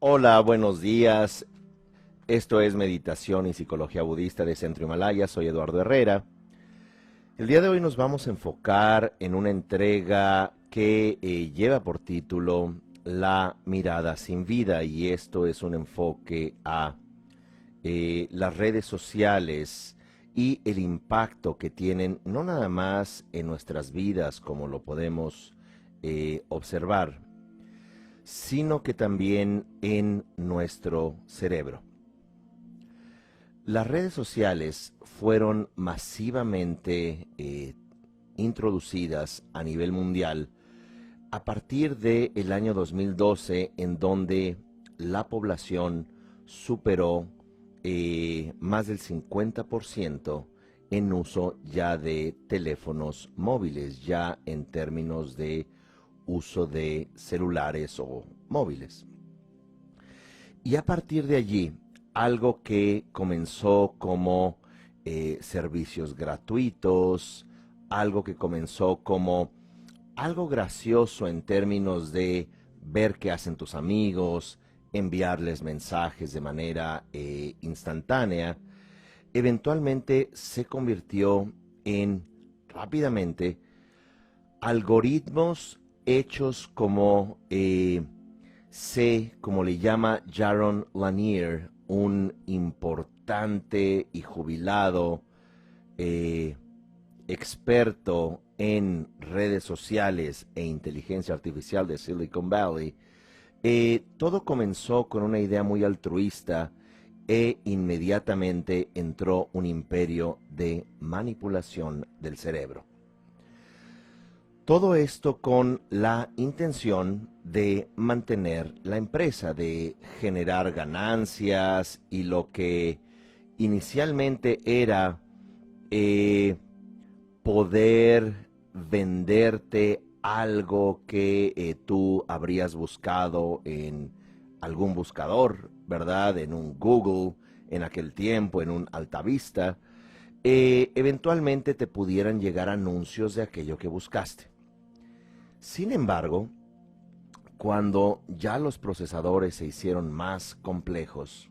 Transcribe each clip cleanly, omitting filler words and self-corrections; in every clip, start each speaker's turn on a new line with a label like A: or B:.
A: Hola, buenos días. Esto es Meditación y Psicología Budista de Centro Himalaya. Soy Eduardo Herrera. El día de hoy nos vamos a enfocar en una entrega que lleva por título La mirada sin vida, y esto es un enfoque a las redes sociales y el impacto que tienen no nada más en nuestras vidas como lo podemos observar, sino que también en nuestro cerebro. Las redes sociales fueron masivamente introducidas a nivel mundial a partir del año 2012, en donde la población superó más del 50% en uso ya de teléfonos móviles, ya en términos de uso de celulares o móviles. Y a partir de allí, algo que comenzó como servicios gratuitos, algo que comenzó como algo gracioso en términos de ver qué hacen tus amigos, enviarles mensajes de manera instantánea, eventualmente se convirtió en, rápidamente, algoritmos hechos como como le llama Jaron Lanier, un importante y jubilado eh, experto en redes sociales e inteligencia artificial de Silicon Valley. Todo comenzó con una idea muy altruista e inmediatamente entró un imperio de manipulación del cerebro. Todo esto con la intención de mantener la empresa, de generar ganancias, y lo que inicialmente era poder venderte algo que tú habrías buscado en algún buscador, ¿verdad? En un Google, en aquel tiempo, en un Altavista, eventualmente te pudieran llegar anuncios de aquello que buscaste. Sin embargo, cuando ya los procesadores se hicieron más complejos,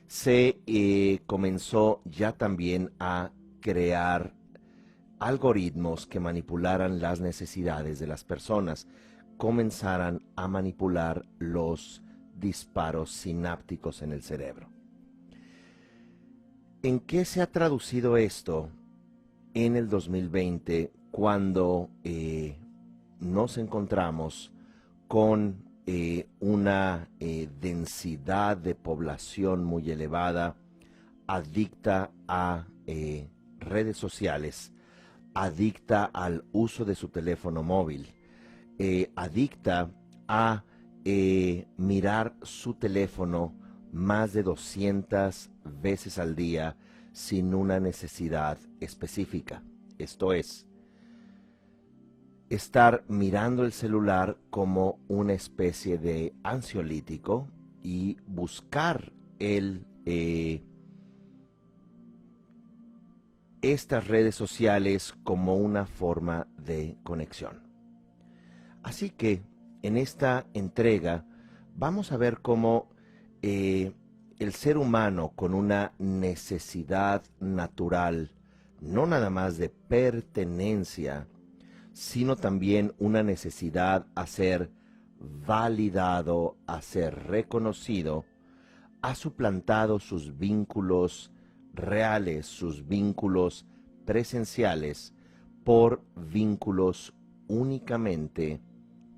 A: se comenzó ya también a crear algoritmos que manipularan las necesidades de las personas, comenzaran a manipular los disparos sinápticos en el cerebro. ¿En qué se ha traducido esto en el 2020, cuando nos encontramos con una densidad de población muy elevada, adicta a redes sociales, adicta al uso de su teléfono móvil, adicta a mirar su teléfono más de 200 veces al día sin una necesidad específica? Esto es, estar mirando el celular como una especie de ansiolítico y buscar estas redes sociales como una forma de conexión. Así que en esta entrega vamos a ver cómo el ser humano, con una necesidad natural, no nada más de pertenencia, sino también una necesidad a ser validado, a ser reconocido, ha suplantado sus vínculos reales, sus vínculos presenciales, por vínculos únicamente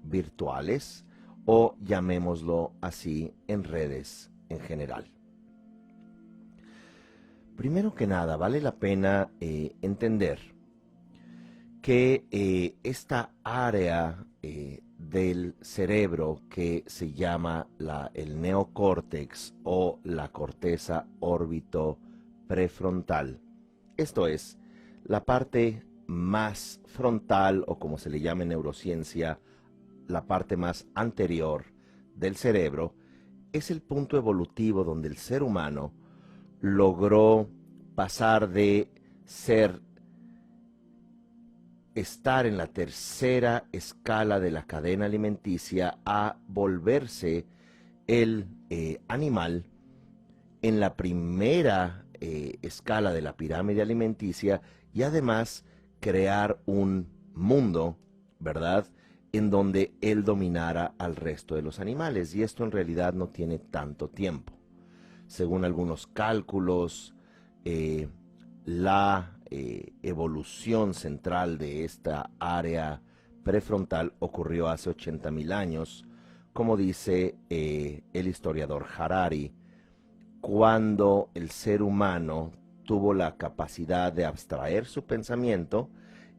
A: virtuales, o llamémoslo así, en redes en general. Primero que nada, vale la pena entender que esta área del cerebro que se llama el neocórtex o la corteza órbito prefrontal, esto es, la parte más frontal, o como se le llama en neurociencia, la parte más anterior del cerebro, es el punto evolutivo donde el ser humano logró pasar de estar en la tercera escala de la cadena alimenticia a volverse el animal en la primera escala de la pirámide alimenticia y además crear un mundo, ¿verdad?, en donde él dominara al resto de los animales. Y esto en realidad no tiene tanto tiempo. Según algunos cálculos, la evolución central de esta área prefrontal ocurrió hace 80.000 años, como dice el historiador Harari, cuando el ser humano tuvo la capacidad de abstraer su pensamiento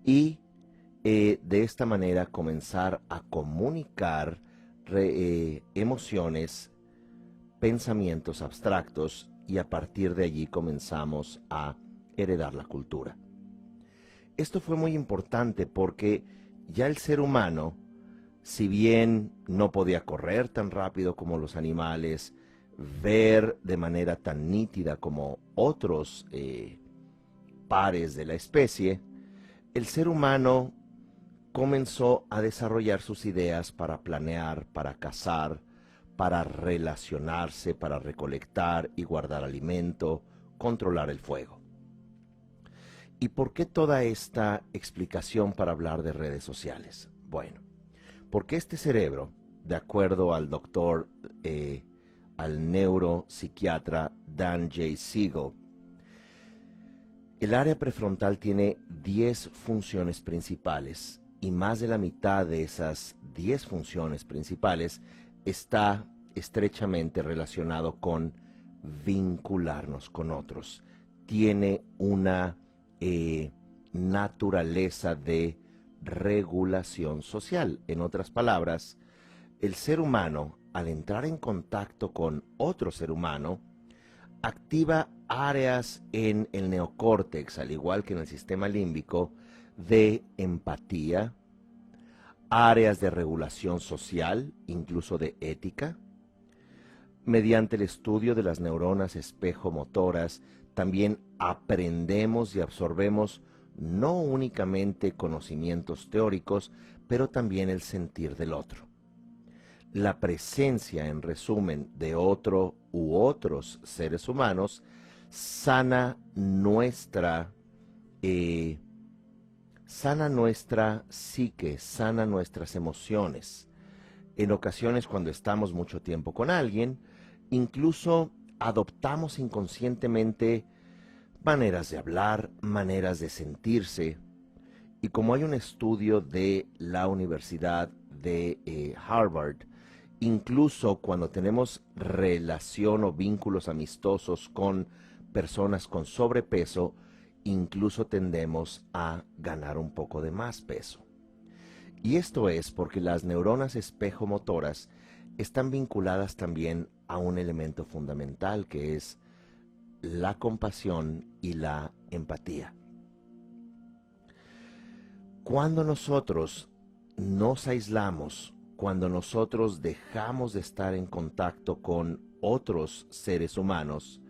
A: y de esta manera comenzar a comunicar emociones, pensamientos abstractos, y a partir de allí comenzamos a heredar la cultura. Esto fue muy importante porque ya el ser humano, si bien no podía correr tan rápido como los animales, ver de manera tan nítida como otros pares de la especie, el ser humano comenzó a desarrollar sus ideas para planear, para cazar, para relacionarse, para recolectar y guardar alimento, controlar el fuego. ¿Y por qué toda esta explicación para hablar de redes sociales? Bueno, porque este cerebro, de acuerdo al doctor, al neuropsiquiatra Dan J. Siegel, el área prefrontal tiene 10 funciones principales y más de la mitad de esas 10 funciones principales está estrechamente relacionado con vincularnos con otros. Tiene una naturaleza de regulación social. En otras palabras, el ser humano, al entrar en contacto con otro ser humano, activa áreas en el neocórtex, al igual que en el sistema límbico, de empatía, áreas de regulación social, incluso de ética. Mediante el estudio de las neuronas espejo-motoras, también aprendemos y absorbemos no únicamente conocimientos teóricos, pero también el sentir del otro. La presencia, en resumen, de otro u otros seres humanos sana nuestra psique, sana nuestras emociones. En ocasiones, cuando estamos mucho tiempo con alguien, incluso adoptamos inconscientemente maneras de hablar, maneras de sentirse. Y como hay un estudio de la Universidad de Harvard, incluso cuando tenemos relación o vínculos amistosos con personas con sobrepeso, incluso tendemos a ganar un poco de más peso. Y esto es porque las neuronas espejo-motoras están vinculadas también a un elemento fundamental, que es la compasión y la empatía. Cuando nosotros nos aislamos, cuando nosotros dejamos de estar en contacto con otros seres humanos,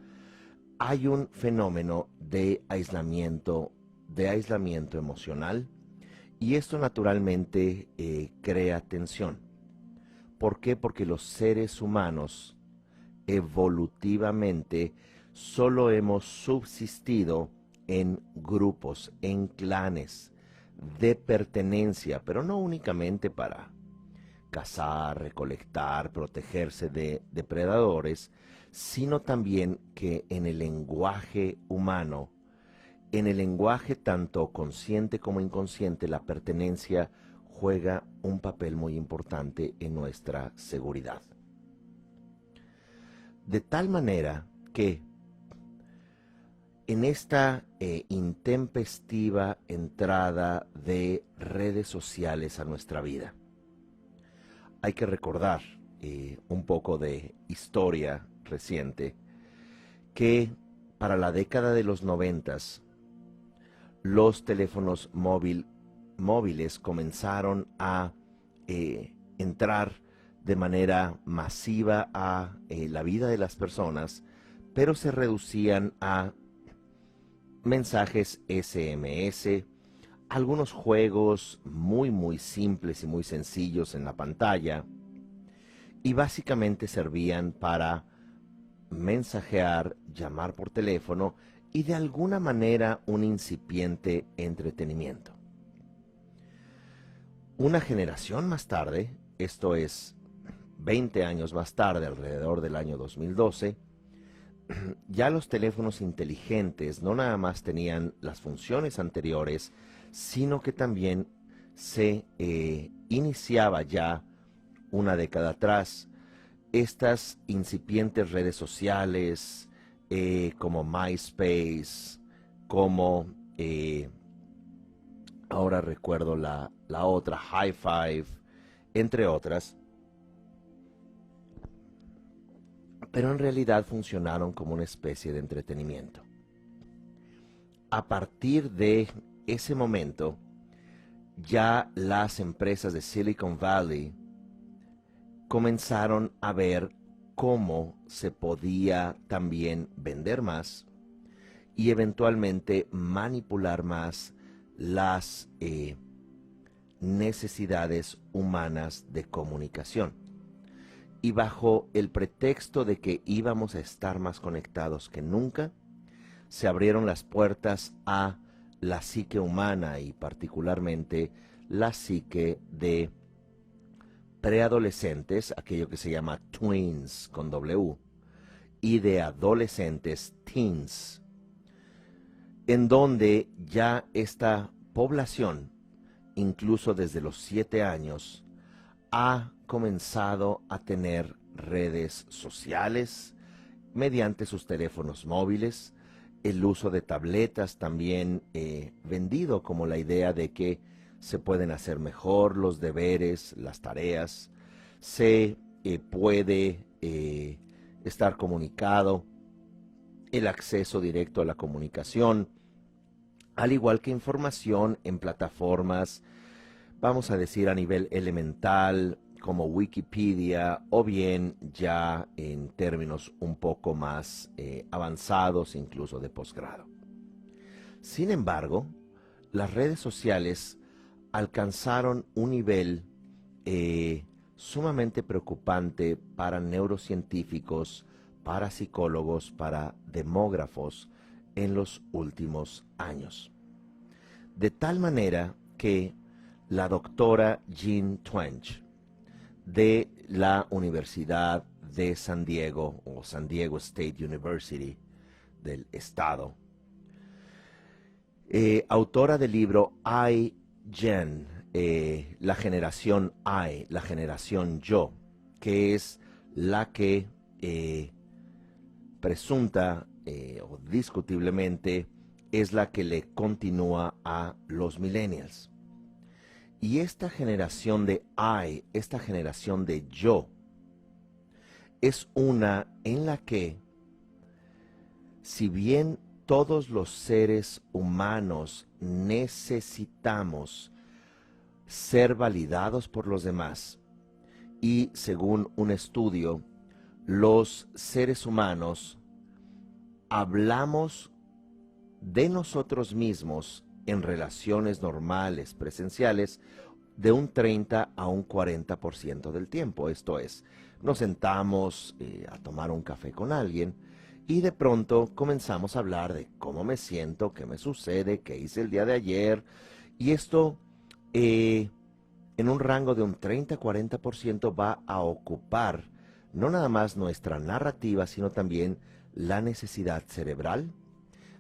A: hay un fenómeno de aislamiento emocional, y esto naturalmente crea tensión. ¿Por qué? Porque los seres humanos evolutivamente solo hemos subsistido en grupos, en clanes de pertenencia, pero no únicamente para cazar, recolectar, protegerse de depredadores, sino también que en el lenguaje humano, en el lenguaje tanto consciente como inconsciente, la pertenencia juega un papel muy importante en nuestra seguridad. De tal manera que en esta intempestiva entrada de redes sociales a nuestra vida, hay que recordar un poco de historia reciente, que para la década de los 90 los teléfonos móviles comenzaron a entrar de manera masiva a la vida de las personas, pero se reducían a mensajes SMS, algunos juegos muy simples y muy sencillos en la pantalla, y básicamente servían para mensajear, llamar por teléfono y de alguna manera un incipiente entretenimiento. Una generación más tarde, esto es 20 años más tarde, alrededor del año 2012, ya los teléfonos inteligentes no nada más tenían las funciones anteriores, sino que también se iniciaba ya una década atrás estas incipientes redes sociales como MySpace, como ahora recuerdo la otra, High Five, entre otras, pero en realidad funcionaron como una especie de entretenimiento. A partir de ese momento, ya las empresas de Silicon Valley comenzaron a ver cómo se podía también vender más y eventualmente manipular más las necesidades humanas de comunicación. Y bajo el pretexto de que íbamos a estar más conectados que nunca, se abrieron las puertas a la psique humana y particularmente la psique de preadolescentes, aquello que se llama tweens con W, y de adolescentes, teens, en donde ya esta población, incluso desde los 7 años, ha comenzado a tener redes sociales mediante sus teléfonos móviles, el uso de tabletas también vendido como la idea de que se pueden hacer mejor los deberes, las tareas, se puede estar comunicado, el acceso directo a la comunicación, al igual que información en plataformas, vamos a decir a nivel elemental, como Wikipedia, o bien ya en términos un poco más avanzados, incluso de posgrado. Sin embargo, las redes sociales alcanzaron un nivel sumamente preocupante para neurocientíficos, para psicólogos, para demógrafos en los últimos años. De tal manera que la doctora Jean Twenge de la Universidad de San Diego o San Diego State University del estado, autora del libro iGen, la generación I, la generación yo, que es la que presunta o discutiblemente es la que le continúa a los millennials. Y esta generación de I, esta generación de yo, es una en la que, si bien todos los seres humanos necesitamos ser validados por los demás, y según un estudio, los seres humanos hablamos de nosotros mismos en relaciones normales, presenciales, de un 30 a un 40% del tiempo. Esto es, nos sentamos a tomar un café con alguien y de pronto comenzamos a hablar de cómo me siento, qué me sucede, qué hice el día de ayer, y esto en un rango de un 30-40% va a ocupar no nada más nuestra narrativa, sino también la necesidad cerebral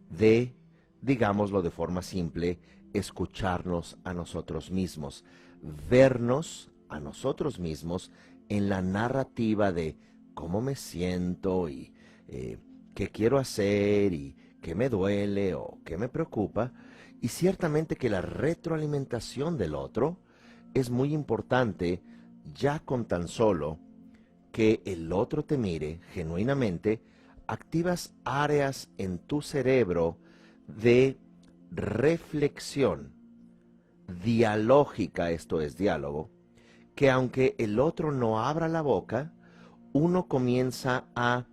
A: de, digámoslo de forma simple, escucharnos a nosotros mismos, vernos a nosotros mismos en la narrativa de cómo me siento y qué quiero hacer y qué me duele o qué me preocupa. Y ciertamente que la retroalimentación del otro es muy importante, ya con tan solo que el otro te mire genuinamente, activas áreas en tu cerebro de reflexión dialógica, esto es diálogo, que aunque el otro no abra la boca, uno comienza a,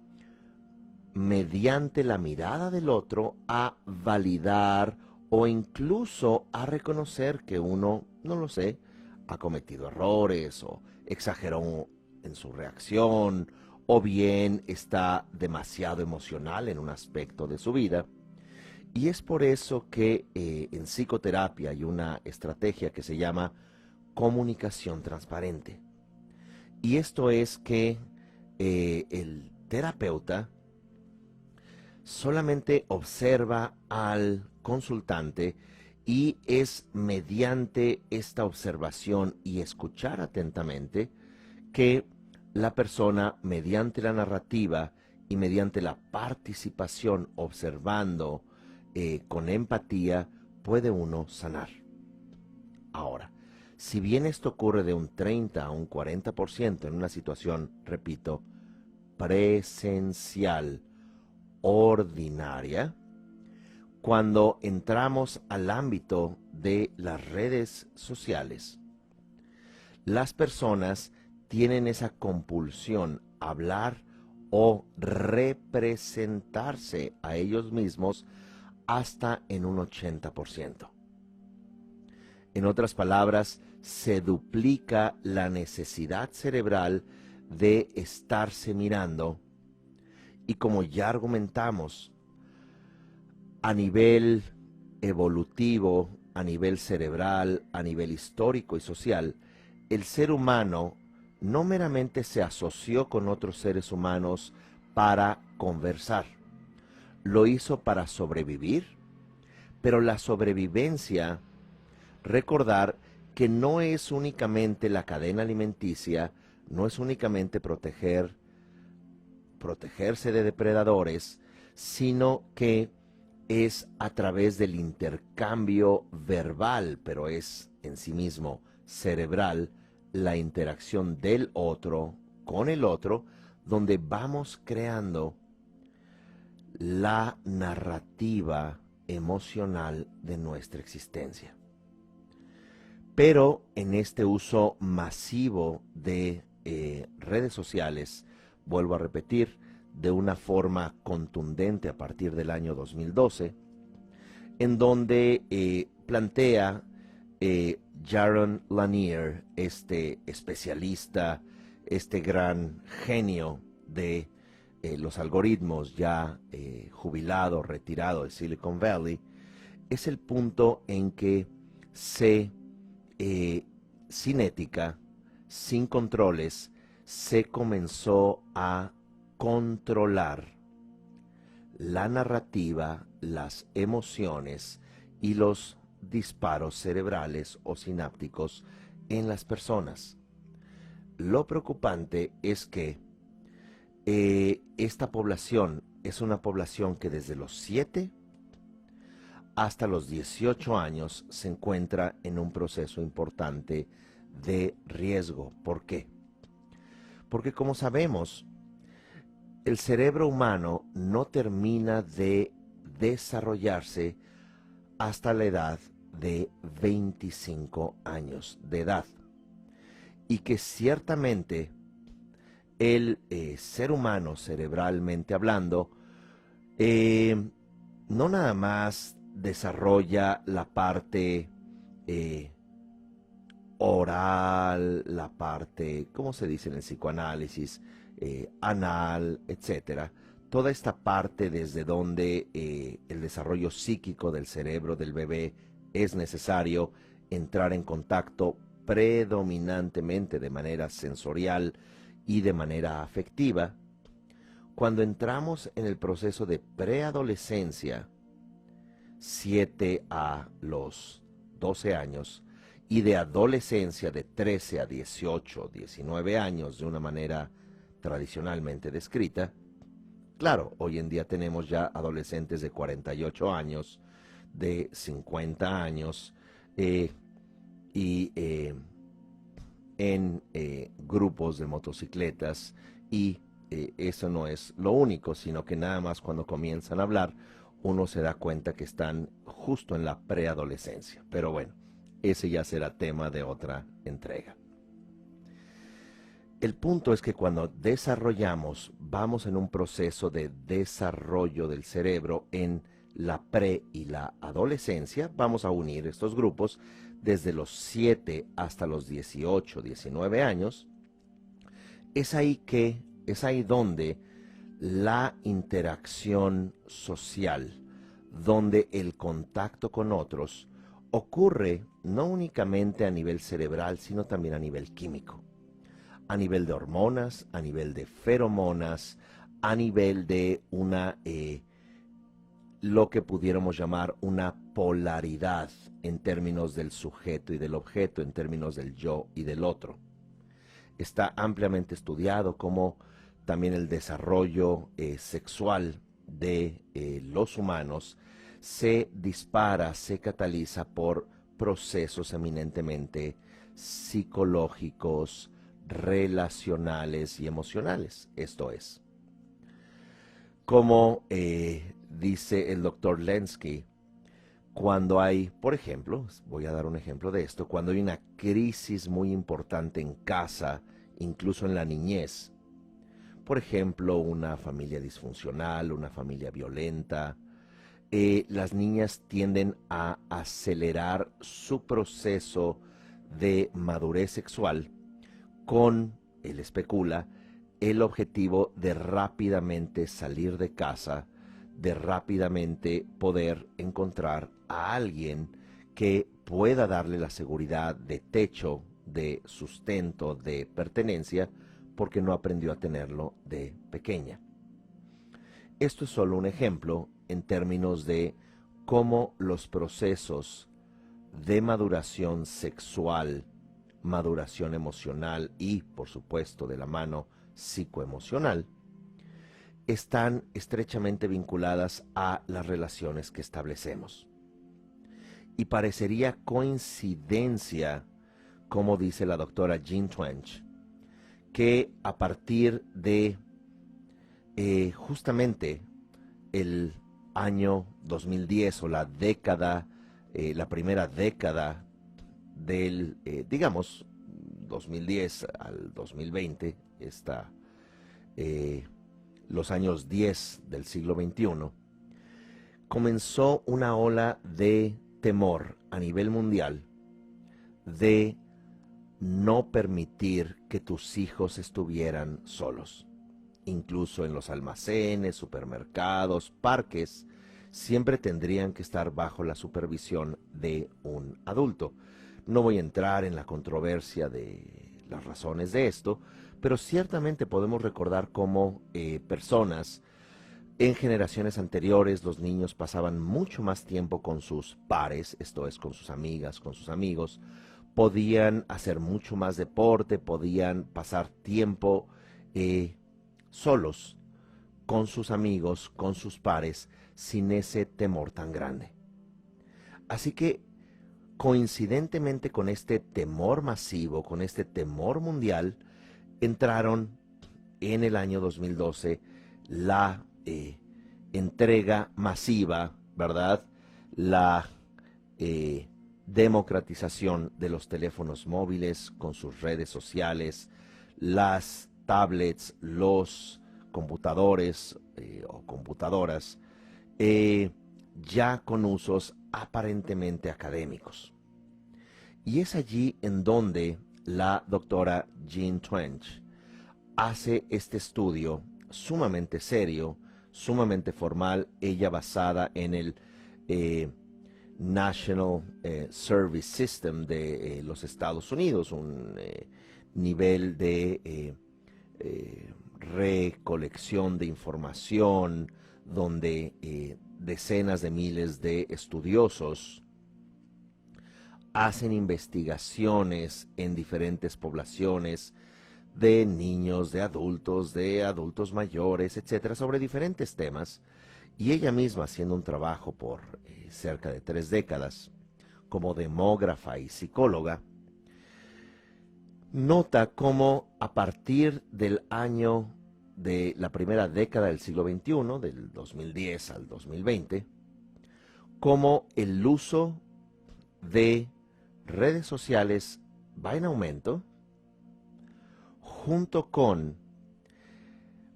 A: mediante la mirada del otro, a validar o incluso a reconocer que uno, no lo sé, ha cometido errores o exageró en su reacción, o bien está demasiado emocional en un aspecto de su vida. Y es por eso que en psicoterapia hay una estrategia que se llama comunicación transparente. Y esto es que el terapeuta solamente observa al consultante y es mediante esta observación y escuchar atentamente que la persona, mediante la narrativa y mediante la participación, observando con empatía, puede uno sanar. Ahora, si bien esto ocurre de un 30 a un 40% en una situación, repito, presencial, ordinaria, cuando entramos al ámbito de las redes sociales, las personas tienen esa compulsión a hablar o representarse a ellos mismos hasta en un 80%. En otras palabras, se duplica la necesidad cerebral de estarse mirando. Y como ya argumentamos, a nivel evolutivo, a nivel cerebral, a nivel histórico y social, el ser humano no meramente se asoció con otros seres humanos para conversar, lo hizo para sobrevivir, pero la sobrevivencia, recordar que no es únicamente la cadena alimenticia, no es únicamente protegerse de depredadores, sino que es a través del intercambio verbal, pero es en sí mismo cerebral, la interacción del otro con el otro, donde vamos creando la narrativa emocional de nuestra existencia. Pero en este uso masivo de redes sociales, vuelvo a repetir, de una forma contundente a partir del año 2012, en donde plantea Jaron Lanier, este especialista, este gran genio de los algoritmos, ya jubilado, retirado de Silicon Valley, es el punto en que sin ética, sin controles, se comenzó a controlar la narrativa, las emociones y los disparos cerebrales o sinápticos en las personas. Lo preocupante es que esta población es una población que desde los 7 hasta los 18 años se encuentra en un proceso importante de riesgo. ¿Por qué? Porque como sabemos, el cerebro humano no termina de desarrollarse hasta la edad de 25 años de edad. Y que ciertamente el ser humano, cerebralmente hablando, no nada más desarrolla la parte oral, la parte, ¿cómo se dice en el psicoanálisis? Anal, etcétera. Toda esta parte desde donde el desarrollo psíquico del cerebro del bebé es necesario entrar en contacto predominantemente de manera sensorial y de manera afectiva. Cuando entramos en el proceso de preadolescencia, 7 a los 12 años, y de adolescencia de 13 a 18, 19 años, de una manera tradicionalmente descrita. Claro, hoy en día tenemos ya adolescentes de 48 años, de 50 años, en grupos de motocicletas, y eso no es lo único, sino que nada más cuando comienzan a hablar, uno se da cuenta que están justo en la preadolescencia. Pero bueno, ese ya será tema de otra entrega. El punto es que cuando desarrollamos, vamos en un proceso de desarrollo del cerebro en la pre y la adolescencia. Vamos a unir estos grupos desde los 7 hasta los 18, 19 años. Es ahí donde la interacción social, donde el contacto con otros ocurre no únicamente a nivel cerebral, sino también a nivel químico, a nivel de hormonas, a nivel de feromonas, a nivel de lo que pudiéramos llamar una polaridad en términos del sujeto y del objeto, en términos del yo y del otro. Está ampliamente estudiado como también el desarrollo sexual de los humanos se dispara, se cataliza por procesos eminentemente psicológicos, relacionales y emocionales. Esto es, como dice el doctor Lenski, cuando hay, por ejemplo, voy a dar un ejemplo de esto, cuando hay una crisis muy importante en casa, incluso en la niñez, por ejemplo, una familia disfuncional, una familia violenta, las niñas tienden a acelerar su proceso de madurez sexual con, él especula, el objetivo de rápidamente salir de casa, de rápidamente poder encontrar a alguien que pueda darle la seguridad de techo, de sustento, de pertenencia, porque no aprendió a tenerlo de pequeña. Esto es solo un ejemplo en términos de cómo los procesos de maduración sexual, maduración emocional y, por supuesto, de la mano psicoemocional, están estrechamente vinculadas a las relaciones que establecemos. Y parecería coincidencia, como dice la doctora Jean Twenge, que a partir de justamente el año 2010 o la década, la primera década del, digamos, 2010 al 2020, los años 10 del siglo XXI, comenzó una ola de temor a nivel mundial de no permitir que tus hijos estuvieran solos. Incluso en los almacenes, supermercados, parques, siempre tendrían que estar bajo la supervisión de un adulto. No voy a entrar en la controversia de las razones de esto, pero ciertamente podemos recordar cómo personas en generaciones anteriores, los niños pasaban mucho más tiempo con sus pares, esto es, con sus amigas, con sus amigos, podían hacer mucho más deporte, podían pasar tiempo solos con sus amigos, con sus pares, sin ese temor tan grande. Así que, coincidentemente con este temor masivo, con este temor mundial, entraron en el año 2012 la entrega masiva, ¿verdad? La democratización de los teléfonos móviles con sus redes sociales, las tablets, los computadores o computadoras, ya con usos aparentemente académicos. Y es allí en donde la doctora Jean Twenge hace este estudio sumamente serio, sumamente formal, ella basada en el National Service System de los Estados Unidos, un nivel de recolección de información donde decenas de miles de estudiosos hacen investigaciones en diferentes poblaciones de niños, de adultos mayores, etcétera, sobre diferentes temas. Y ella misma, haciendo un trabajo por cerca de 3 décadas como demógrafa y psicóloga, nota cómo a partir del año de la primera década del siglo XXI, del 2010 al 2020, cómo el uso de redes sociales va en aumento, junto con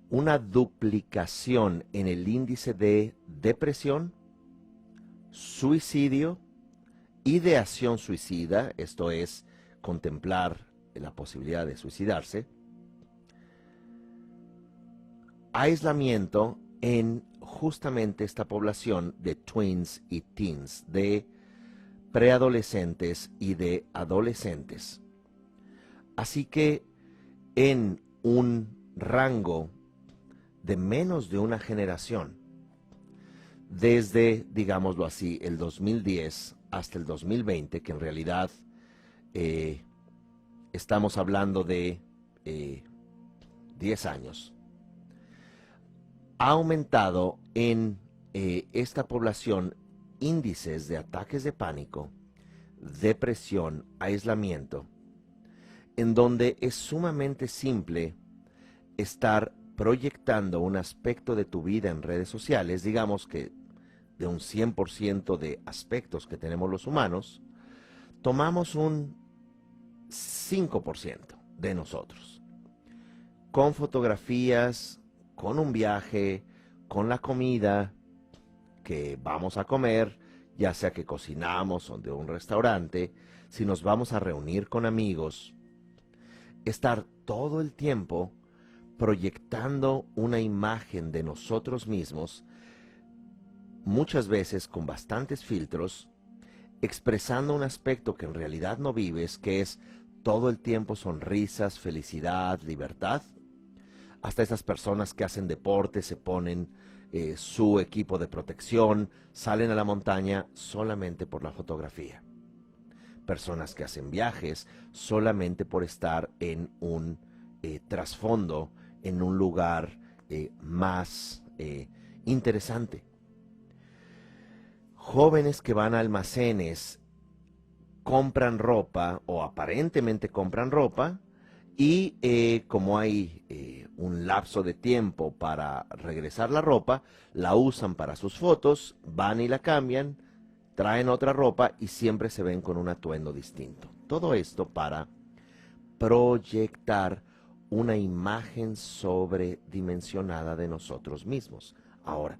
A: una duplicación en el índice de depresión, suicidio, ideación suicida, esto es, contemplar la posibilidad de suicidarse, aislamiento en justamente esta población de tweens y teens, de preadolescentes y de adolescentes. Así que en un rango de menos de una generación, desde, digámoslo así, el 2010 hasta el 2020, que en realidad estamos hablando de 10 años, ha aumentado en esta población índices de ataques de pánico, depresión, aislamiento, en donde es sumamente simple estar proyectando un aspecto de tu vida en redes sociales, digamos que de un 100% de aspectos que tenemos los humanos, tomamos un 5% de nosotros, con fotografías, con un viaje, con la comida que vamos a comer, ya sea que cocinamos o de un restaurante, si nos vamos a reunir con amigos, estar todo el tiempo proyectando una imagen de nosotros mismos, muchas veces con bastantes filtros, expresando un aspecto que en realidad no vives, que es todo el tiempo sonrisas, felicidad, libertad. Hasta esas personas que hacen deporte se ponen su equipo de protección, salen a la montaña solamente por la fotografía. Personas que hacen viajes solamente por estar en un trasfondo, en un lugar más interesante. Jóvenes que van a almacenes, compran ropa o aparentemente compran ropa y como hay un lapso de tiempo para regresar la ropa, la usan para sus fotos, van y la cambian, traen otra ropa y siempre se ven con un atuendo distinto. Todo esto para proyectar una imagen sobredimensionada de nosotros mismos. Ahora,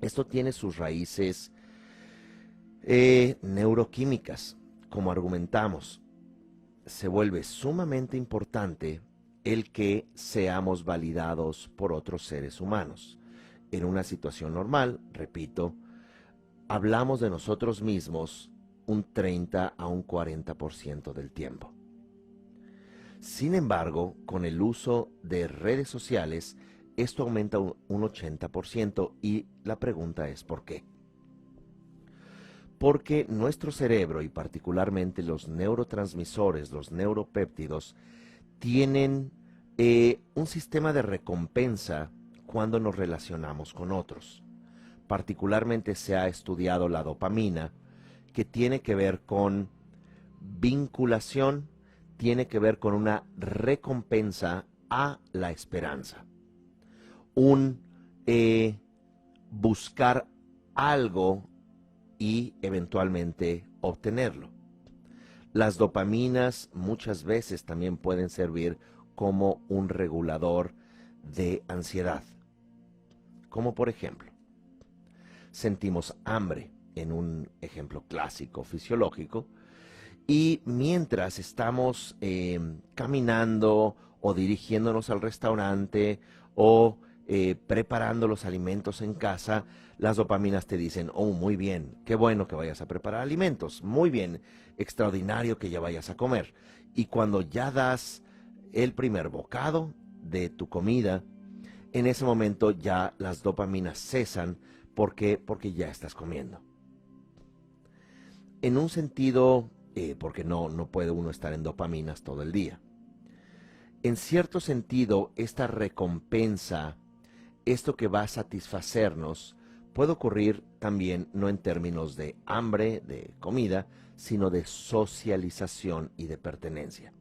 A: esto tiene sus raíces neuroquímicas, como argumentamos. Se vuelve sumamente importante el que seamos validados por otros seres humanos. En una situación normal, repito, hablamos de nosotros mismos un 30 a un 40% del tiempo. Sin embargo, con el uso de redes sociales, esto aumenta un 80% y la pregunta es ¿por qué? Porque nuestro cerebro y particularmente los neurotransmisores, los neuropéptidos, tienen un sistema de recompensa cuando nos relacionamos con otros. Particularmente se ha estudiado la dopamina, que tiene que ver con vinculación, tiene que ver con una recompensa a la esperanza. Un buscar algo y eventualmente obtenerlo. Las dopaminas muchas veces también pueden servir como un regulador de ansiedad. Como por ejemplo, sentimos hambre, en un ejemplo clásico fisiológico, y mientras estamos caminando o dirigiéndonos al restaurante o preparando los alimentos en casa, las dopaminas te dicen, oh, muy bien, qué bueno que vayas a preparar alimentos, muy bien, extraordinario que ya vayas a comer. Y cuando ya das el primer bocado de tu comida, en ese momento ya las dopaminas cesan. ¿Por qué? Porque ya estás comiendo. En un sentido, porque no puede uno estar en dopaminas todo el día. En cierto sentido, esta recompensa, esto que va a satisfacernos, puede ocurrir también no en términos de hambre, de comida, sino de socialización y de pertenencia.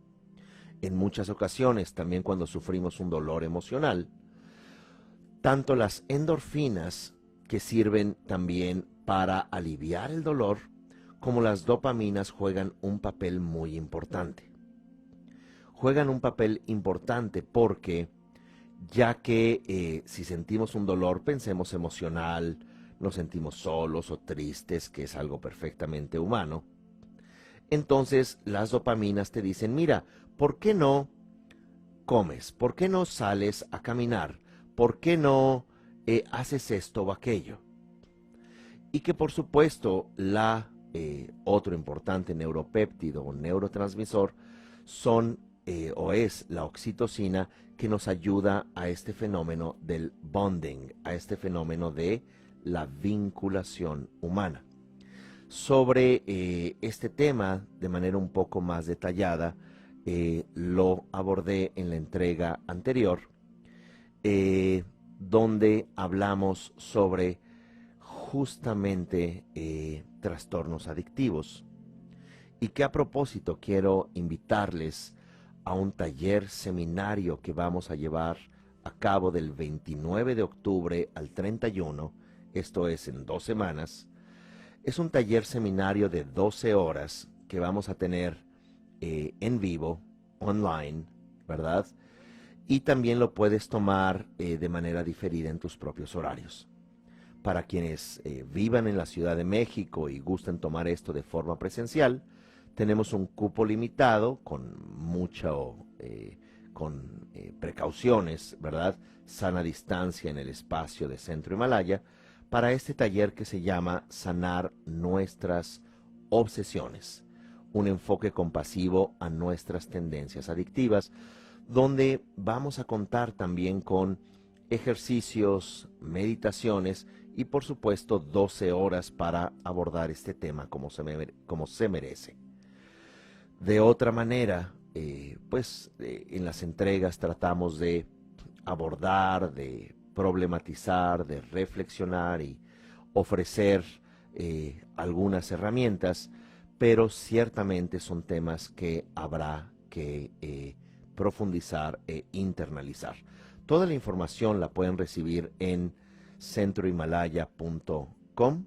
A: En muchas ocasiones, también cuando sufrimos un dolor emocional, tanto las endorfinas, que sirven también para aliviar el dolor, como las dopaminas juegan un papel muy importante. Juegan un papel importante porque ya que si sentimos un dolor, pensemos emocional, nos sentimos solos o tristes, que es algo perfectamente humano, entonces las dopaminas te dicen, mira, ¿por qué no comes? ¿Por qué no sales a caminar? ¿por qué no haces esto o aquello? Y que por supuesto otro importante neuropéptido o neurotransmisor es la oxitocina, que nos ayuda a este fenómeno del bonding, a este fenómeno de la vinculación humana. Sobre este tema de manera un poco más detallada, lo abordé en la entrega anterior, donde hablamos sobre justamente trastornos adictivos, y que a propósito quiero invitarles a un taller seminario que vamos a llevar a cabo del 29 de octubre al 31, esto es en 2 semanas. Es un taller seminario de 12 horas que vamos a tener en vivo, online, ¿verdad? Y también lo puedes tomar de manera diferida en tus propios horarios. Para quienes vivan en la Ciudad de México y gusten tomar esto de forma presencial, tenemos un cupo limitado con precauciones, ¿verdad? Sana distancia en el espacio de Centro Himalaya, para este taller que se llama Sanar Nuestras Obsesiones, un enfoque compasivo a nuestras tendencias adictivas, donde vamos a contar también con ejercicios, meditaciones y por supuesto 12 horas para abordar este tema como se merece. De otra manera, en las entregas tratamos de abordar, de problematizar, de reflexionar y ofrecer algunas herramientas, pero ciertamente son temas que habrá que profundizar e internalizar. Toda la información la pueden recibir en centrohimalaya.com.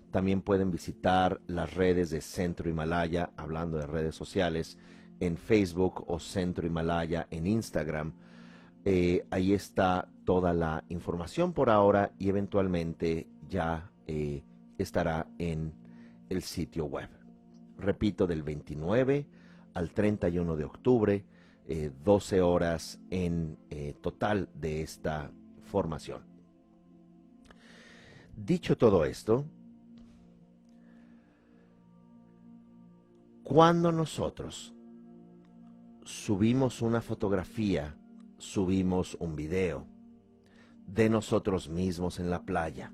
A: También pueden visitar las redes de Centro Himalaya, hablando de redes sociales, en Facebook o Centro Himalaya en Instagram. Ahí está toda la información por ahora y eventualmente ya estará en el sitio web. Repito, del 29 al 31 de octubre, 12 horas en total de esta formación. Dicho todo esto, cuando nosotros subimos una fotografía, subimos un video de nosotros mismos en la playa,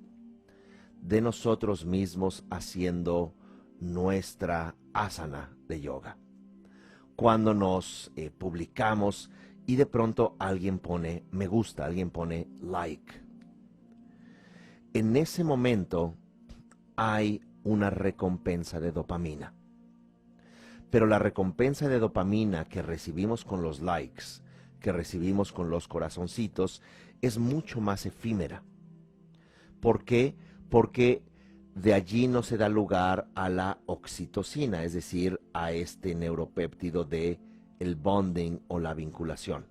A: de nosotros mismos haciendo nuestra asana de yoga, cuando nos publicamos y de pronto alguien pone me gusta, alguien pone like, en ese momento hay una recompensa de dopamina. Pero la recompensa de dopamina que recibimos con los likes, que recibimos con los corazoncitos, es mucho más efímera. ¿Por qué? Porque de allí no se da lugar a la oxitocina, es decir, a este neuropéptido de el bonding o la vinculación.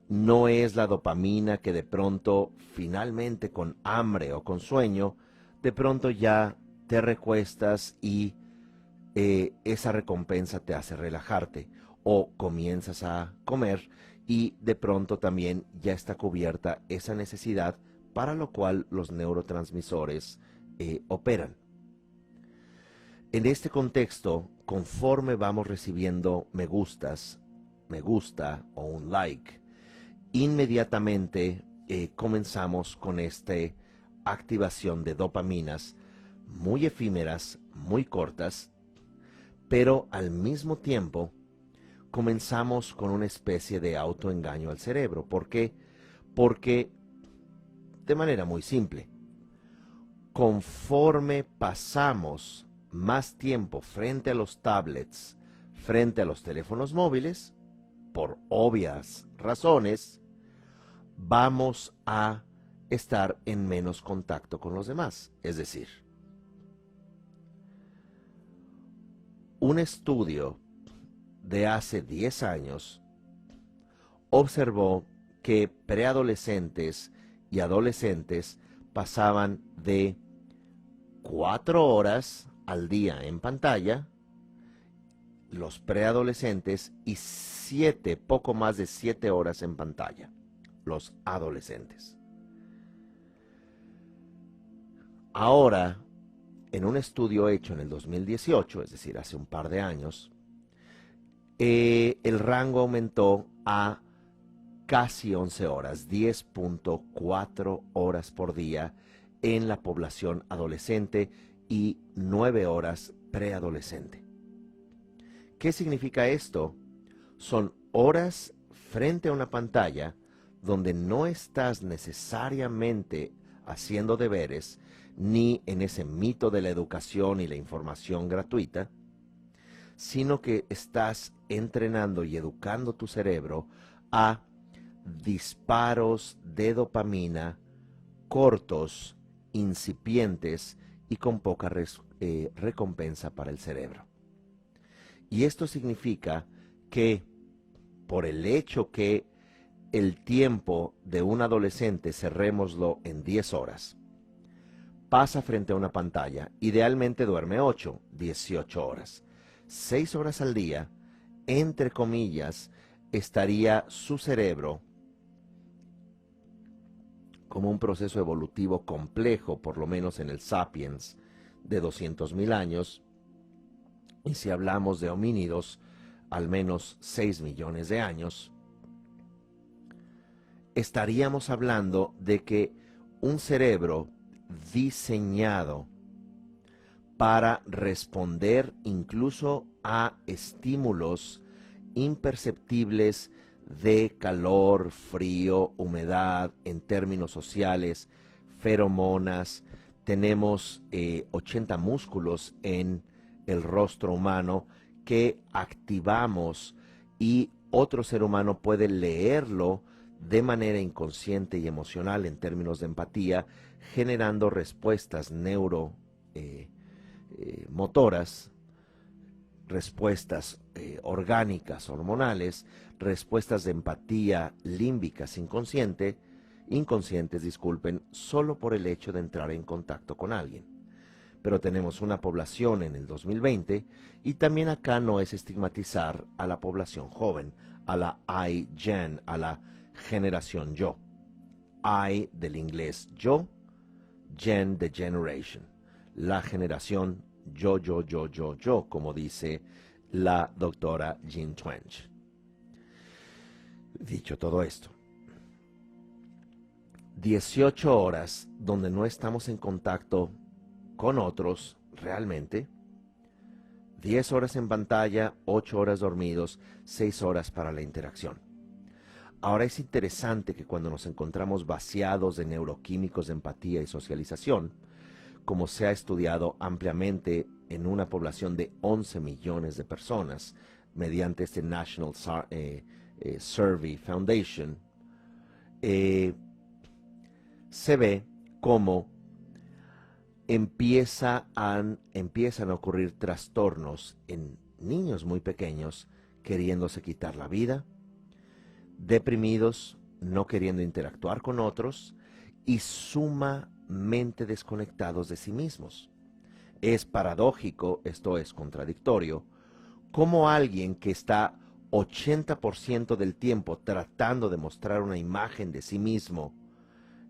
A: No es la dopamina que de pronto, finalmente con hambre o con sueño, de pronto ya te recuestas y esa recompensa te hace relajarte, o comienzas a comer y de pronto también ya está cubierta esa necesidad, para lo cual los neurotransmisores operan. En este contexto, conforme vamos recibiendo me gusta o un like, inmediatamente comenzamos con esta activación de dopaminas muy efímeras, muy cortas, pero al mismo tiempo comenzamos con una especie de autoengaño al cerebro. ¿Por qué? Porque, de manera muy simple, conforme pasamos más tiempo frente a los tablets, frente a los teléfonos móviles, por obvias razones, vamos a estar en menos contacto con los demás. Es decir, un estudio de hace 10 años observó que preadolescentes y adolescentes pasaban de 4 horas al día en pantalla, los preadolescentes, y poco más de 7 horas en pantalla, los adolescentes. Ahora, en un estudio hecho en el 2018, es decir, hace un par de años, el rango aumentó a casi 11 horas, 10.4 horas por día en la población adolescente y 9 horas preadolescente. ¿Qué significa esto? Son horas frente a una pantalla donde no estás necesariamente haciendo deberes ni en ese mito de la educación y la información gratuita, sino que estás entrenando y educando tu cerebro a disparos de dopamina cortos, incipientes y con poca recompensa para el cerebro. Y esto significa que por el hecho que el tiempo de un adolescente, cerrémoslo en 10 horas, pasa frente a una pantalla, idealmente duerme 8, 18 horas. 6 horas al día, entre comillas, estaría su cerebro como un proceso evolutivo complejo, por lo menos en el Sapiens de 200.000 años, y si hablamos de homínidos, al menos 6 millones de años, estaríamos hablando de que un cerebro diseñado para responder incluso a estímulos imperceptibles de calor, frío, humedad, en términos sociales, feromonas. Tenemos 80 músculos en el rostro humano que activamos y otro ser humano puede leerlo de manera inconsciente y emocional en términos de empatía, generando respuestas neuromotoras, respuestas orgánicas, hormonales, respuestas de empatía límbicas inconscientes, solo por el hecho de entrar en contacto con alguien. Pero tenemos una población en el 2020 y también acá no es estigmatizar a la población joven, a la iGen, a la generación yo. I del inglés yo, gen de generation, la generación yo, como dice la doctora Jean Twenge. Dicho todo esto, 18 horas donde no estamos en contacto con otros realmente, 10 horas en pantalla, 8 horas dormidos, 6 horas para la interacción. Ahora es interesante que cuando nos encontramos vaciados de neuroquímicos de empatía y socialización, como se ha estudiado ampliamente en una población de 11 millones de personas mediante este National Survey Foundation, se ve cómo empiezan a ocurrir trastornos en niños muy pequeños queriéndose quitar la vida, deprimidos, no queriendo interactuar con otros y sumamente desconectados de sí mismos. Es paradójico, esto es contradictorio, como alguien que está 80% del tiempo tratando de mostrar una imagen de sí mismo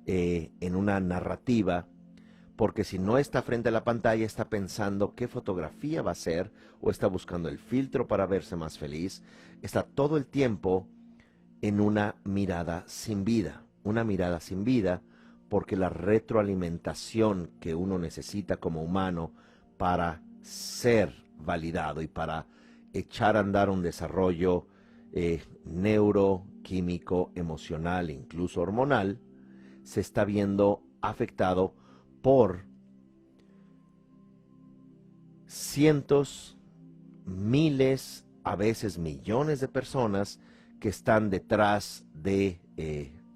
A: en una narrativa, porque si no está frente a la pantalla está pensando qué fotografía va a ser o está buscando el filtro para verse más feliz, está todo el tiempo en una mirada sin vida porque la retroalimentación que uno necesita como humano para ser validado y para echar a andar un desarrollo neuroquímico, emocional, incluso hormonal, se está viendo afectado por cientos, miles, a veces millones de personas que están detrás de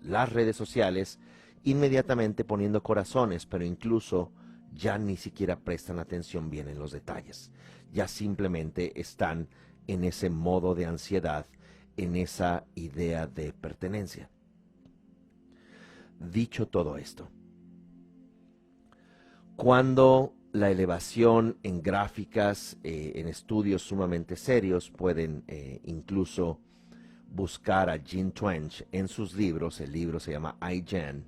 A: las redes sociales, inmediatamente poniendo corazones, pero incluso ya ni siquiera prestan atención bien en los detalles. Ya simplemente están en ese modo de ansiedad, en esa idea de pertenencia. Dicho todo esto, cuando la elevación en gráficas, en estudios sumamente serios, pueden incluso buscar a Jean Twenge en sus libros, el libro se llama iGen,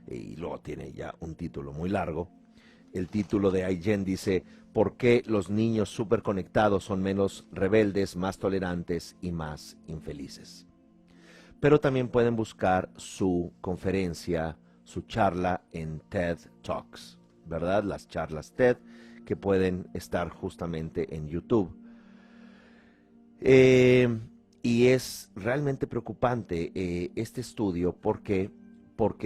A: y luego tiene ya un título muy largo. El título de iGen dice: ¿por qué los niños superconectados son menos rebeldes, más tolerantes y más infelices? Pero también pueden buscar su conferencia, su charla en TED Talks, ¿verdad? Las charlas TED que pueden estar justamente en YouTube. Y es realmente preocupante este estudio porque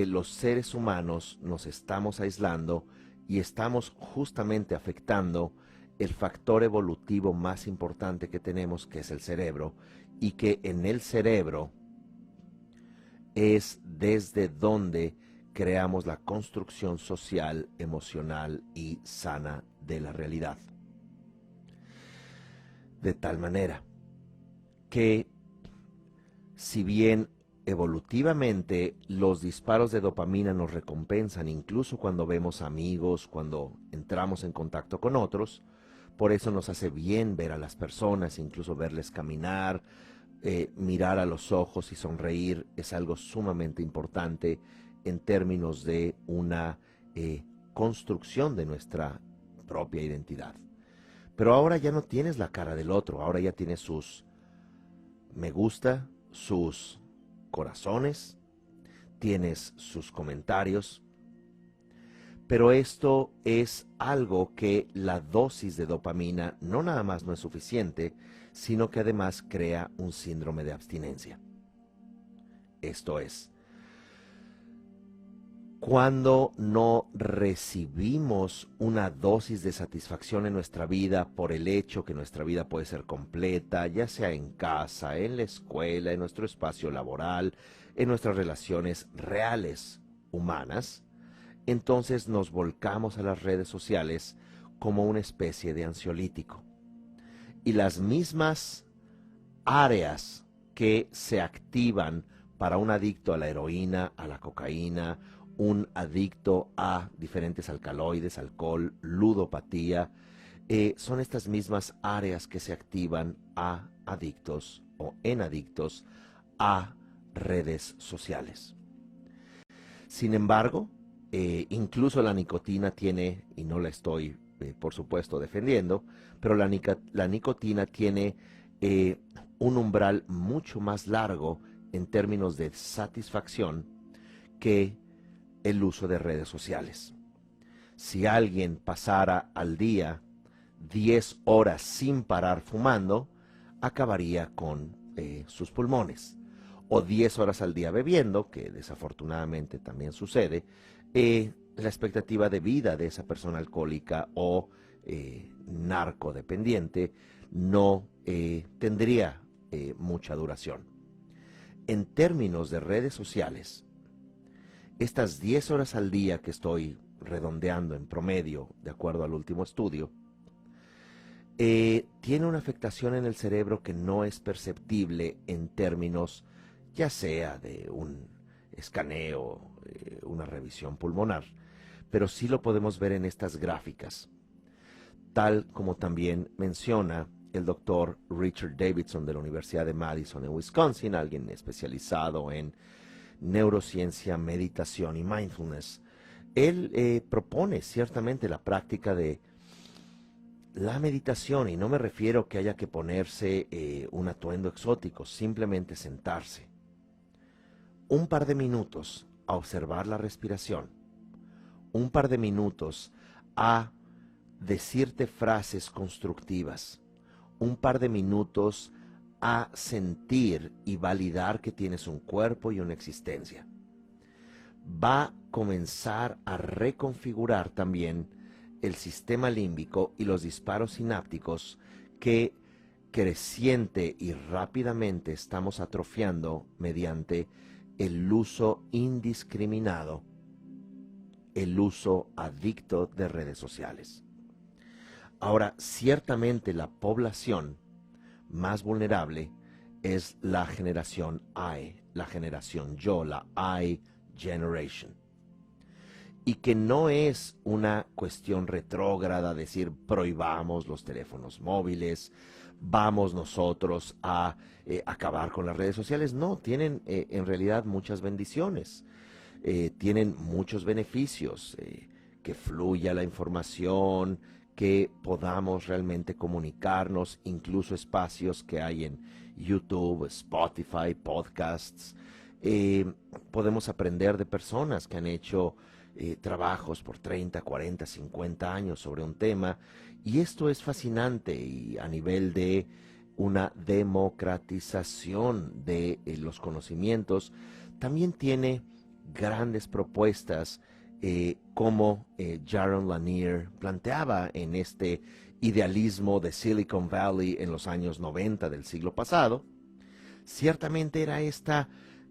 A: los seres humanos nos estamos aislando y estamos justamente afectando el factor evolutivo más importante que tenemos, que es el cerebro, y que en el cerebro es desde donde creamos la construcción social, emocional y sana de la realidad. De tal manera que, si bien evolutivamente los disparos de dopamina nos recompensan incluso cuando vemos amigos, cuando entramos en contacto con otros, por eso nos hace bien ver a las personas, incluso verles caminar, mirar a los ojos y sonreír es algo sumamente importante en términos de una construcción de nuestra propia identidad. Pero ahora ya no tienes la cara del otro, ahora ya tienes sus me gusta, sus corazones, tienes sus comentarios, pero esto es algo que la dosis de dopamina no nada más no es suficiente, sino que además crea un síndrome de abstinencia. Esto es, cuando no recibimos una dosis de satisfacción en nuestra vida por el hecho que nuestra vida puede ser completa, ya sea en casa, en la escuela, en nuestro espacio laboral, en nuestras relaciones reales humanas, entonces nos volcamos a las redes sociales como una especie de ansiolítico. Y las mismas áreas que se activan para un adicto a la heroína, a la cocaína, un adicto a diferentes alcaloides, alcohol, ludopatía, son estas mismas áreas que se activan a adictos o en adictos a redes sociales. Sin embargo, incluso la nicotina tiene, y no la estoy por supuesto defendiendo, pero la nicotina tiene un umbral mucho más largo en términos de satisfacción que el uso de redes sociales. Si alguien pasara al día 10 horas sin parar fumando, acabaría con sus pulmones. O 10 horas al día bebiendo, que desafortunadamente también sucede, la expectativa de vida de esa persona alcohólica o narcodependiente no tendría mucha duración. En términos de redes sociales, estas 10 horas al día que estoy redondeando en promedio, de acuerdo al último estudio, tiene una afectación en el cerebro que no es perceptible en términos ya sea de un escaneo, una revisión pulmonar, pero sí lo podemos ver en estas gráficas, tal como también menciona el doctor Richard Davidson de la Universidad de Madison en Wisconsin, alguien especializado en neurociencia, meditación y mindfulness. Él propone ciertamente la práctica de la meditación, y no me refiero que haya que ponerse un atuendo exótico, simplemente sentarse un par de minutos a observar la respiración, un par de minutos a decirte frases constructivas, un par de minutos a sentir y validar que tienes un cuerpo y una existencia. Va a comenzar a reconfigurar también el sistema límbico y los disparos sinápticos que creciente y rápidamente estamos atrofiando mediante el uso indiscriminado, el uso adicto de redes sociales. Ahora, ciertamente la población más vulnerable es la generación I, la generación yo, la I Generation. y que no es una cuestión retrógrada, decir prohibamos los teléfonos móviles, vamos nosotros a acabar con las redes sociales. No, tienen en realidad muchas bendiciones, tienen muchos beneficios, que fluya la información, que podamos realmente comunicarnos, incluso espacios que hay en YouTube, Spotify, podcasts. Podemos aprender de personas que han hecho trabajos por 30, 40, 50 años sobre un tema, y esto es fascinante y a nivel de una democratización de los conocimientos, también tiene grandes propuestas como Jaron Lanier planteaba en este idealismo de Silicon Valley en los años 90 del siglo pasado. Ciertamente era esta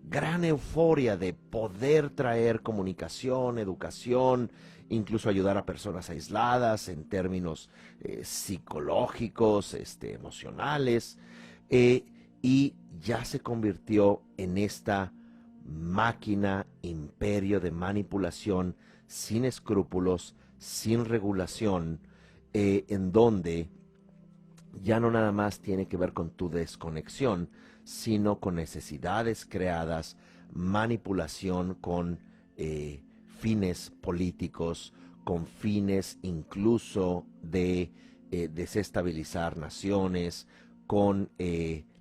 A: gran euforia de poder traer comunicación, educación, incluso ayudar a personas aisladas en términos psicológicos, emocionales, y ya se convirtió en esta máquina, imperio de manipulación sin escrúpulos, sin regulación, en donde ya no nada más tiene que ver con tu desconexión, sino con necesidades creadas, manipulación con fines políticos, con fines incluso de desestabilizar naciones, con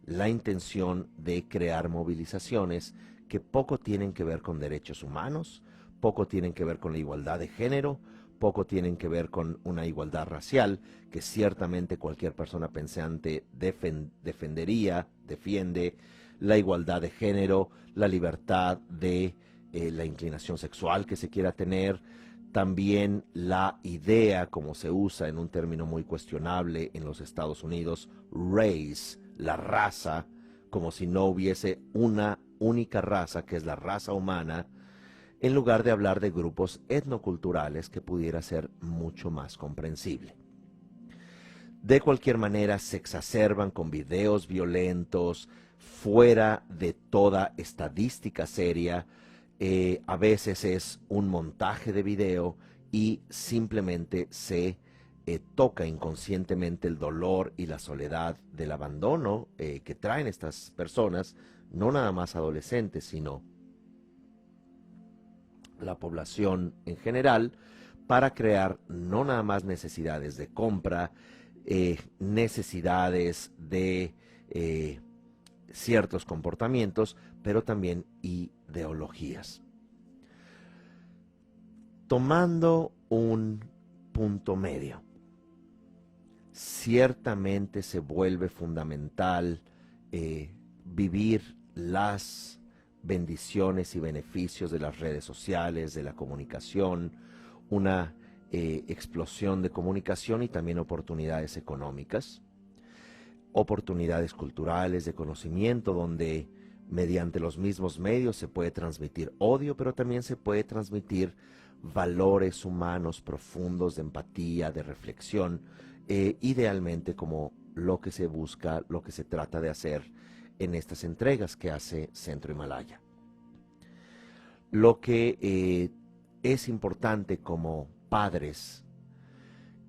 A: la intención de crear movilizaciones que poco tienen que ver con derechos humanos, poco tienen que ver con la igualdad de género, poco tienen que ver con una igualdad racial, que ciertamente cualquier persona pensante defiende la igualdad de género, la libertad de la inclinación sexual que se quiera tener, también la idea, como se usa en un término muy cuestionable en los Estados Unidos, race, la raza, como si no hubiese una única raza, que es la raza humana, en lugar de hablar de grupos etnoculturales, que pudiera ser mucho más comprensible. De cualquier manera, se exacerban con videos violentos, fuera de toda estadística seria. A veces es un montaje de video y simplemente se toca inconscientemente el dolor y la soledad del abandono que traen estas personas, no nada más adolescentes, sino la población en general, para crear no nada más necesidades de compra, necesidades de ciertos comportamientos, pero también ideologías. Tomando un punto medio, ciertamente se vuelve fundamental vivir las bendiciones y beneficios de las redes sociales, de la comunicación, una explosión de comunicación y también oportunidades económicas, oportunidades culturales, de conocimiento, donde mediante los mismos medios se puede transmitir odio, pero también se puede transmitir valores humanos profundos de empatía, de reflexión, idealmente como lo que se busca, lo que se trata de hacer en estas entregas que hace Centro Himalaya. Lo que es importante como padres,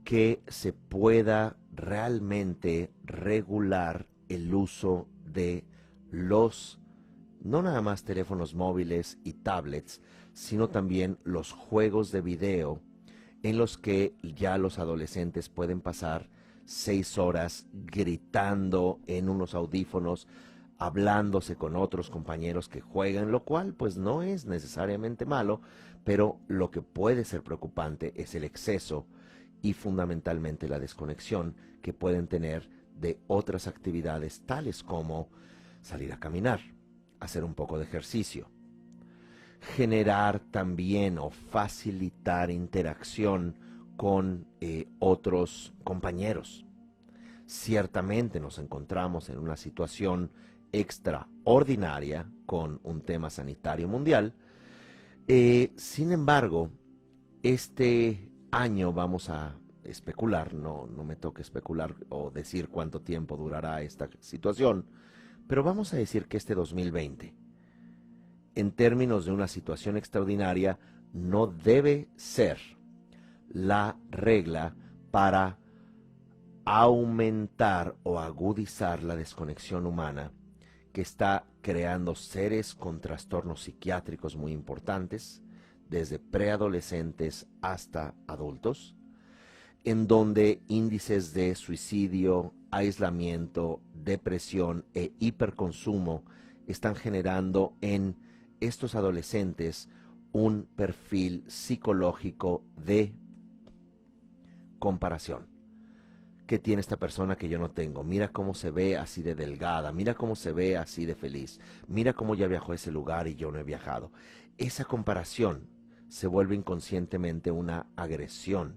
A: que se pueda realmente regular el uso de los, no nada más teléfonos móviles y tablets, sino también los juegos de video en los que ya los adolescentes pueden pasar 6 horas gritando en unos audífonos, hablándose con otros compañeros que juegan, lo cual pues no es necesariamente malo, pero lo que puede ser preocupante es el exceso y fundamentalmente la desconexión que pueden tener de otras actividades tales como salir a caminar, hacer un poco de ejercicio, generar también o facilitar interacción con otros compañeros. Ciertamente nos encontramos en una situación extraordinaria con un tema sanitario mundial. Sin embargo, este año vamos a especular, no me toca especular o decir cuánto tiempo durará esta situación, pero vamos a decir que este 2020, en términos de una situación extraordinaria, no debe ser la regla para aumentar o agudizar la desconexión humana que está creando seres con trastornos psiquiátricos muy importantes, desde preadolescentes hasta adultos, en donde índices de suicidio, aislamiento, depresión e hiperconsumo están generando en estos adolescentes un perfil psicológico de comparación. ¿Qué tiene esta persona que yo no tengo? Mira cómo se ve así de delgada, mira cómo se ve así de feliz, mira cómo ya viajó a ese lugar y yo no he viajado. Esa comparación se vuelve inconscientemente una agresión,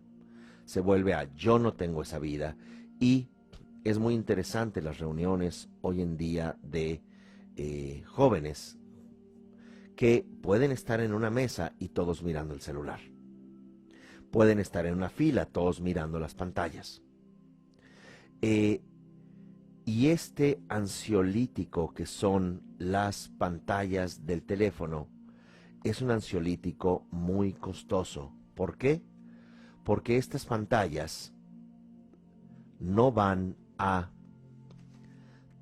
A: se vuelve a yo no tengo esa vida. Y es muy interesante las reuniones hoy en día de jóvenes que pueden estar en una mesa y todos mirando el celular. Pueden estar en una fila, todos mirando las pantallas. Y este ansiolítico que son las pantallas del teléfono es un ansiolítico muy costoso. ¿Por qué? Porque estas pantallas no van a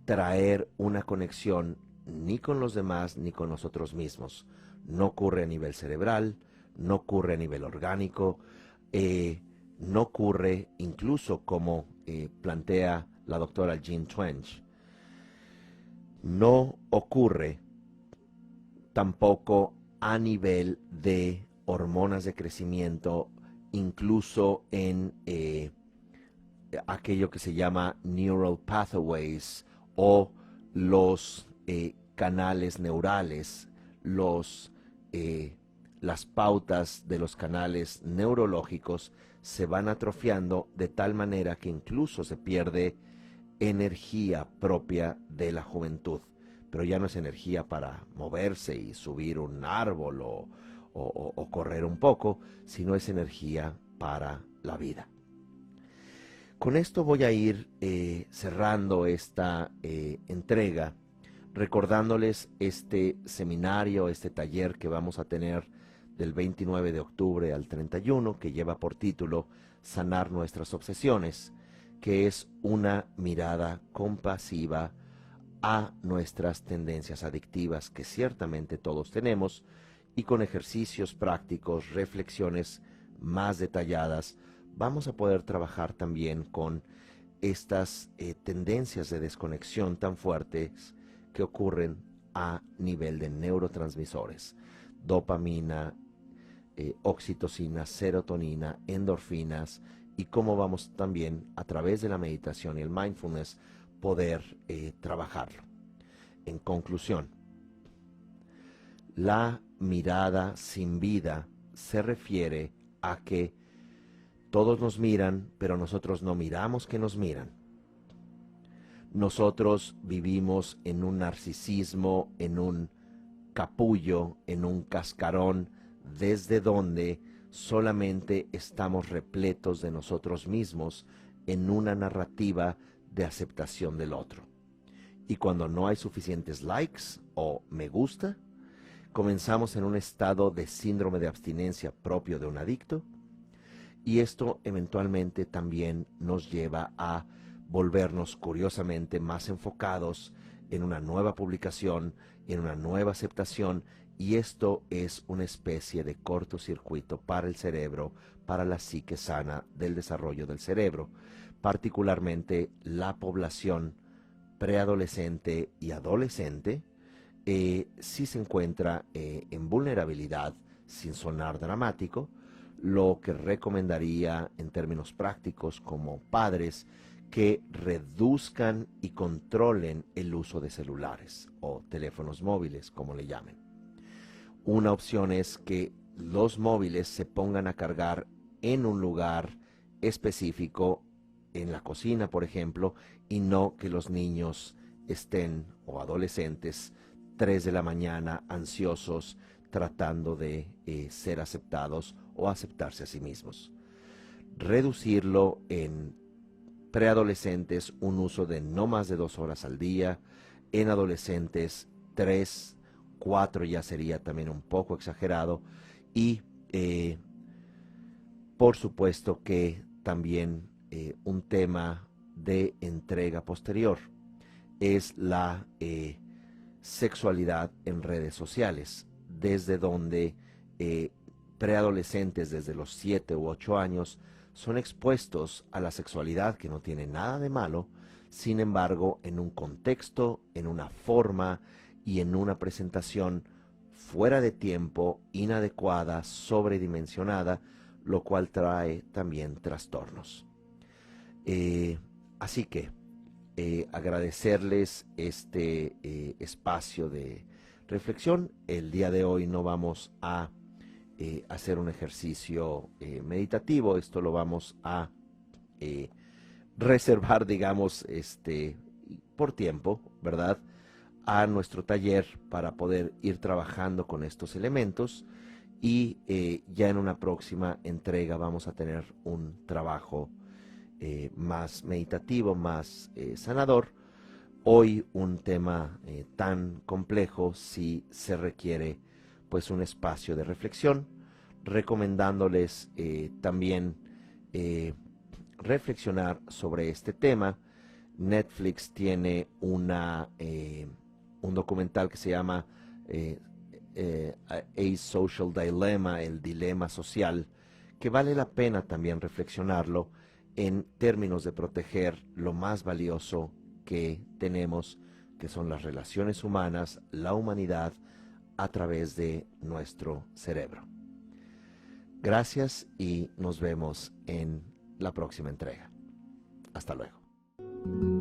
A: traer una conexión ni con los demás ni con nosotros mismos. No ocurre a nivel cerebral, no ocurre a nivel orgánico, no ocurre incluso como plantea la doctora Jean Twenge. No ocurre tampoco a nivel de hormonas de crecimiento, incluso en aquello que se llama neural pathways o los canales neurales, las pautas de los canales neurológicos se van atrofiando de tal manera que incluso se pierde energía propia de la juventud. Pero ya no es energía para moverse y subir un árbol o correr un poco, sino es energía para la vida. Con esto voy a ir cerrando esta entrega, recordándoles este seminario, este taller que vamos a tener del 29 de octubre al 31, que lleva por título Sanar nuestras obsesiones, que es una mirada compasiva a nuestras tendencias adictivas que ciertamente todos tenemos, y con ejercicios prácticos, reflexiones más detalladas, vamos a poder trabajar también con estas tendencias de desconexión tan fuertes que ocurren a nivel de neurotransmisores, dopamina, oxitocina, serotonina, endorfinas, y cómo vamos también a través de la meditación y el mindfulness poder trabajarlo. En conclusión, la mirada sin vida se refiere a que todos nos miran, pero nosotros no miramos que nos miran. Nosotros vivimos en un narcisismo, en un capullo, en un cascarón, desde donde solamente estamos repletos de nosotros mismos en una narrativa de aceptación del otro. Y cuando no hay suficientes likes o me gusta, comenzamos en un estado de síndrome de abstinencia propio de un adicto, y esto eventualmente también nos lleva a volvernos curiosamente más enfocados en una nueva publicación, en una nueva aceptación, y esto es una especie de cortocircuito para el cerebro, para la psique sana del desarrollo del cerebro, particularmente la población preadolescente y adolescente. Si se encuentra en vulnerabilidad, sin sonar dramático, lo que recomendaría en términos prácticos como padres, que reduzcan y controlen el uso de celulares o teléfonos móviles, como le llamen. Una opción es que los móviles se pongan a cargar en un lugar específico, en la cocina, por ejemplo, y no que los niños estén, o adolescentes, 3 de la mañana ansiosos tratando de ser aceptados o aceptarse a sí mismos. Reducirlo en preadolescentes, un uso de no más de 2 horas al día; en adolescentes 3, 4 ya sería también un poco exagerado, y Eh, por supuesto que también un tema de entrega posterior es la sexualidad en redes sociales, desde donde preadolescentes desde los 7 u 8 años son expuestos a la sexualidad, que no tiene nada de malo, sin embargo, en un contexto, en una forma y en una presentación fuera de tiempo, inadecuada, sobredimensionada, lo cual trae también trastornos. Así que agradecerles este espacio de reflexión. El día de hoy no vamos a hacer un ejercicio meditativo, esto lo vamos a reservar, digamos, por tiempo, ¿verdad?, a nuestro taller para poder ir trabajando con estos elementos y ya en una próxima entrega vamos a tener un trabajo más meditativo, más sanador. Hoy un tema tan complejo sí se requiere pues un espacio de reflexión, recomendándoles también reflexionar sobre este tema. Netflix tiene un documental que se llama A Social Dilemma, el dilema social, que vale la pena también reflexionarlo en términos de proteger lo más valioso que tenemos, que son las relaciones humanas, la humanidad, a través de nuestro cerebro. Gracias y nos vemos en la próxima entrega. Hasta luego.